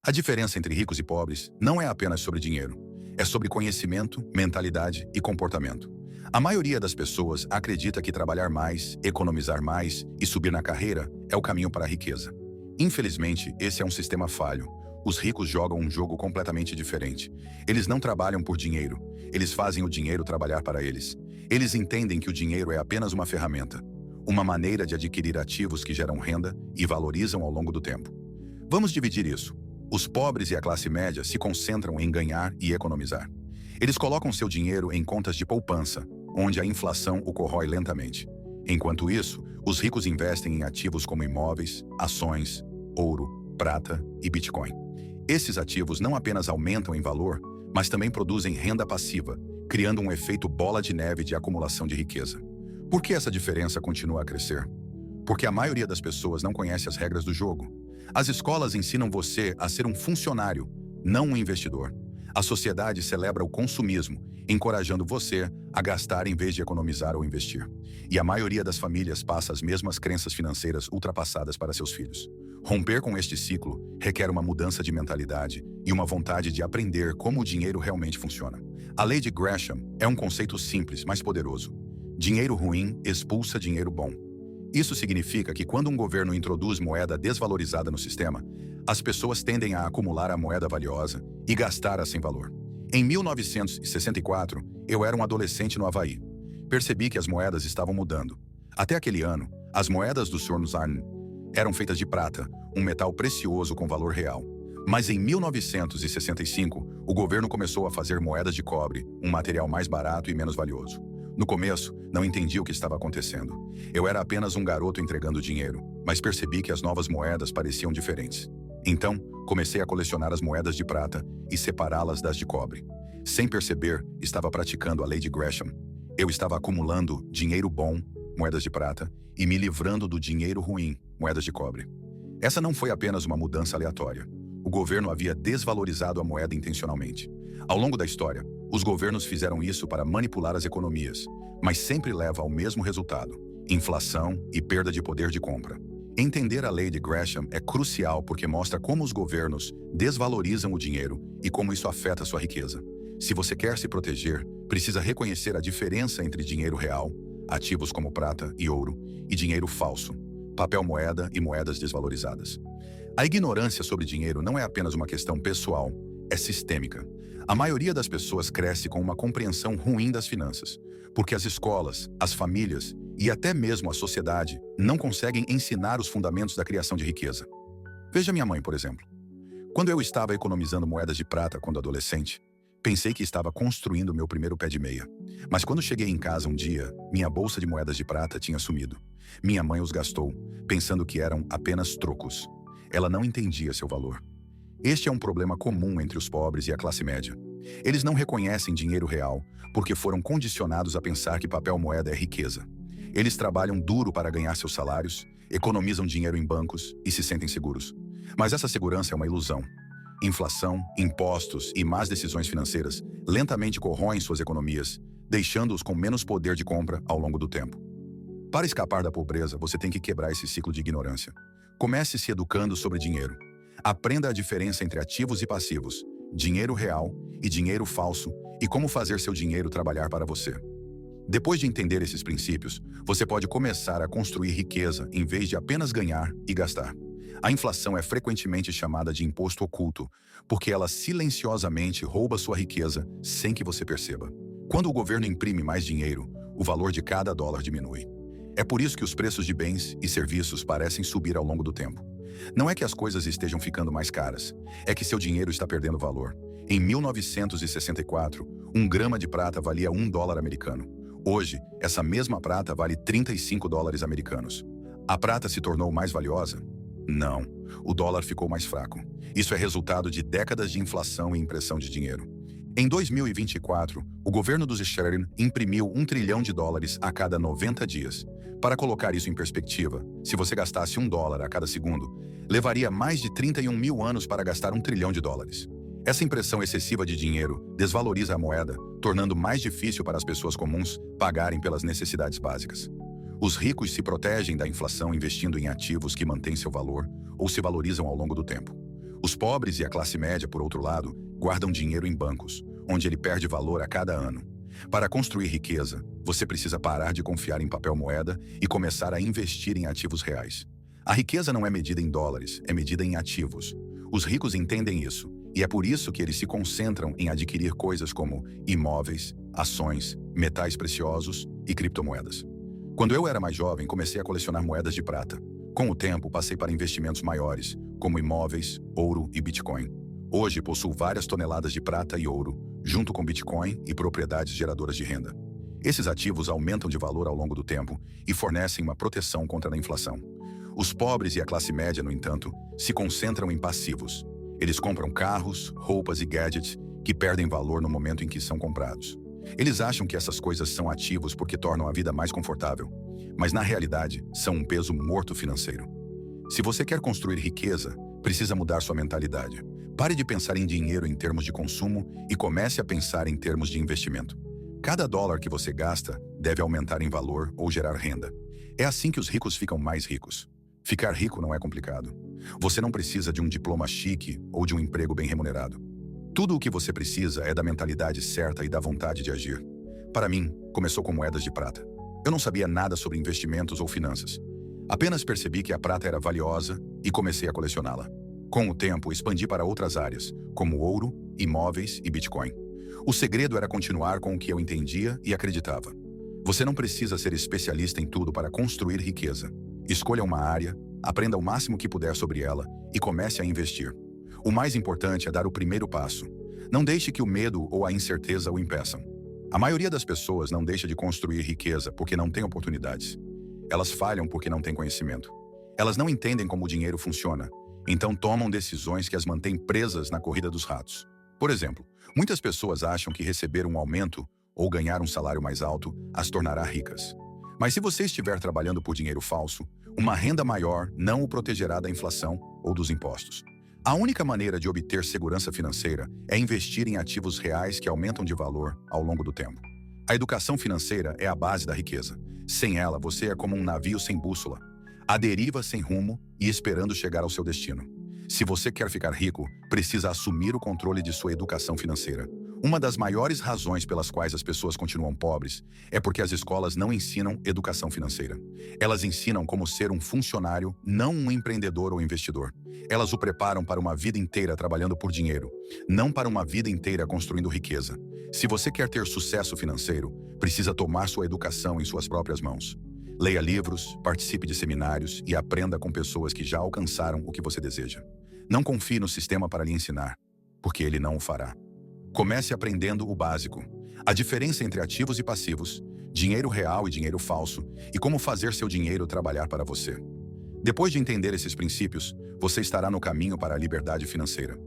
A diferença entre ricos e pobres não é apenas sobre dinheiro. É sobre conhecimento, mentalidade e comportamento. A maioria das pessoas acredita que trabalhar mais, economizar mais e subir na carreira é o caminho para a riqueza. Infelizmente, esse é um sistema falho. Os ricos jogam um jogo completamente diferente. Eles não trabalham por dinheiro. Eles fazem o dinheiro trabalhar para eles. Eles entendem que o dinheiro é apenas uma ferramenta, uma maneira de adquirir ativos que geram renda e valorizam ao longo do tempo. Vamos dividir isso. Os pobres e a classe média se concentram em ganhar e economizar. Eles colocam seu dinheiro em contas de poupança, onde a inflação o corrói lentamente. Enquanto isso, os ricos investem em ativos como imóveis, ações, ouro, prata e Bitcoin. Esses ativos não apenas aumentam em valor, mas também produzem renda passiva, criando um efeito bola de neve de acumulação de riqueza. Por que essa diferença continua a crescer? Porque a maioria das pessoas não conhece as regras do jogo. As escolas ensinam você a ser um funcionário, não um investidor. A sociedade celebra o consumismo, encorajando você a gastar em vez de economizar ou investir. E a maioria das famílias passa as mesmas crenças financeiras ultrapassadas para seus filhos. Romper com este ciclo requer uma mudança de mentalidade e uma vontade de aprender como o dinheiro realmente funciona. A lei de Gresham é um conceito simples, mas poderoso. Dinheiro ruim expulsa dinheiro bom. Isso significa que quando um governo introduz moeda desvalorizada no sistema, as pessoas tendem a acumular a moeda valiosa e gastar-a sem valor. Em 1964, eu era um adolescente no Havaí. Percebi que as moedas estavam mudando. Até aquele ano, as moedas do Sr. Nuzarn eram feitas de prata, um metal precioso com valor real. Mas em 1965, o governo começou a fazer moedas de cobre, um material mais barato e menos valioso. No começo, não entendi o que estava acontecendo. Eu era apenas um garoto entregando dinheiro, mas percebi que as novas moedas pareciam diferentes. Então, comecei a colecionar as moedas de prata e separá-las das de cobre. Sem perceber, estava praticando a lei de Gresham. Eu estava acumulando dinheiro bom, moedas de prata, e me livrando do dinheiro ruim, moedas de cobre. Essa não foi apenas uma mudança aleatória. O governo havia desvalorizado a moeda intencionalmente. Ao longo da história, os governos fizeram isso para manipular as economias, mas sempre leva ao mesmo resultado: inflação e perda de poder de compra. Entender a lei de Gresham é crucial porque mostra como os governos desvalorizam o dinheiro e como isso afeta sua riqueza. Se você quer se proteger, precisa reconhecer a diferença entre dinheiro real, ativos como prata e ouro, e dinheiro falso, papel moeda e moedas desvalorizadas. A ignorância sobre dinheiro não é apenas uma questão pessoal, é sistêmica. A maioria das pessoas cresce com uma compreensão ruim das finanças, porque as escolas, as famílias e até mesmo a sociedade não conseguem ensinar os fundamentos da criação de riqueza. Veja minha mãe, por exemplo. Quando eu estava economizando moedas de prata quando adolescente, pensei que estava construindo meu primeiro pé de meia. Mas quando cheguei em casa um dia, minha bolsa de moedas de prata tinha sumido. Minha mãe os gastou, pensando que eram apenas trocos. Ela não entendia seu valor. Este é um problema comum entre os pobres e a classe média. Eles não reconhecem dinheiro real porque foram condicionados a pensar que papel moeda é riqueza. Eles trabalham duro para ganhar seus salários, economizam dinheiro em bancos e se sentem seguros. Mas essa segurança é uma ilusão. Inflação, impostos e más decisões financeiras lentamente corroem suas economias, deixando-os com menos poder de compra ao longo do tempo. Para escapar da pobreza, você tem que quebrar esse ciclo de ignorância. Comece se educando sobre dinheiro. Aprenda a diferença entre ativos e passivos, dinheiro real e dinheiro falso, e como fazer seu dinheiro trabalhar para você. Depois de entender esses princípios, você pode começar a construir riqueza em vez de apenas ganhar e gastar. A inflação é frequentemente chamada de imposto oculto, porque ela silenciosamente rouba sua riqueza sem que você perceba. Quando o governo imprime mais dinheiro, o valor de cada dólar diminui. É por isso que os preços de bens e serviços parecem subir ao longo do tempo. Não é que as coisas estejam ficando mais caras, é que seu dinheiro está perdendo valor. Em 1964, um grama de prata valia $1 americano. Hoje, essa mesma prata vale $35 americanos. A prata se tornou mais valiosa? Não, o dólar ficou mais fraco. Isso é resultado de décadas de inflação e impressão de dinheiro. Em 2024, o governo dos Sherrin imprimiu $1 trilhão a cada 90 dias. Para colocar isso em perspectiva, se você gastasse $1 a cada segundo, levaria mais de 31 mil anos para gastar $1 trilhão. Essa impressão excessiva de dinheiro desvaloriza a moeda, tornando mais difícil para as pessoas comuns pagarem pelas necessidades básicas. Os ricos se protegem da inflação investindo em ativos que mantêm seu valor ou se valorizam ao longo do tempo. Os pobres e a classe média, por outro lado, guardam dinheiro em bancos, onde ele perde valor a cada ano. Para construir riqueza, você precisa parar de confiar em papel moeda e começar a investir em ativos reais. A riqueza não é medida em dólares, é medida em ativos. Os ricos entendem isso, e é por isso que eles se concentram em adquirir coisas como imóveis, ações, metais preciosos e criptomoedas. Quando eu era mais jovem, comecei a colecionar moedas de prata. Com o tempo, passei para investimentos maiores, como imóveis, ouro e Bitcoin. Hoje, possuo várias toneladas de prata e ouro, junto com Bitcoin e propriedades geradoras de renda. Esses ativos aumentam de valor ao longo do tempo e fornecem uma proteção contra a inflação. Os pobres e a classe média, no entanto, se concentram em passivos. Eles compram carros, roupas e gadgets que perdem valor no momento em que são comprados. Eles acham que essas coisas são ativos porque tornam a vida mais confortável, mas na realidade são um peso morto financeiro. Se você quer construir riqueza, precisa mudar sua mentalidade. Pare de pensar em dinheiro em termos de consumo e comece a pensar em termos de investimento. Cada dólar que você gasta deve aumentar em valor ou gerar renda. É assim que os ricos ficam mais ricos. Ficar rico não é complicado. Você não precisa de um diploma chique ou de um emprego bem remunerado. Tudo o que você precisa é da mentalidade certa e da vontade de agir. Para mim, começou com moedas de prata. Eu não sabia nada sobre investimentos ou finanças. Apenas percebi que a prata era valiosa e comecei a colecioná-la. Com o tempo, expandi para outras áreas, como ouro, imóveis e Bitcoin. O segredo era continuar com o que eu entendia e acreditava. Você não precisa ser especialista em tudo para construir riqueza. Escolha uma área, aprenda o máximo que puder sobre ela e comece a investir. O mais importante é dar o primeiro passo. Não deixe que o medo ou a incerteza o impeçam. A maioria das pessoas não deixa de construir riqueza porque não tem oportunidades. Elas falham porque não têm conhecimento. Elas não entendem como o dinheiro funciona, então tomam decisões que as mantêm presas na corrida dos ratos. Por exemplo, muitas pessoas acham que receber um aumento ou ganhar um salário mais alto as tornará ricas. Mas se você estiver trabalhando por dinheiro falso, uma renda maior não o protegerá da inflação ou dos impostos. A única maneira de obter segurança financeira é investir em ativos reais que aumentam de valor ao longo do tempo. A educação financeira é a base da riqueza. Sem ela, você é como um navio sem bússola, à deriva sem rumo e esperando chegar ao seu destino. Se você quer ficar rico, precisa assumir o controle de sua educação financeira. Uma das maiores razões pelas quais as pessoas continuam pobres é porque as escolas não ensinam educação financeira. Elas ensinam como ser um funcionário, não um empreendedor ou investidor. Elas o preparam para uma vida inteira trabalhando por dinheiro, não para uma vida inteira construindo riqueza. Se você quer ter sucesso financeiro, precisa tomar sua educação em suas próprias mãos. Leia livros, participe de seminários e aprenda com pessoas que já alcançaram o que você deseja. Não confie no sistema para lhe ensinar, porque ele não o fará. Comece aprendendo o básico, a diferença entre ativos e passivos, dinheiro real e dinheiro falso, e como fazer seu dinheiro trabalhar para você. Depois de entender esses princípios, você estará no caminho para a liberdade financeira.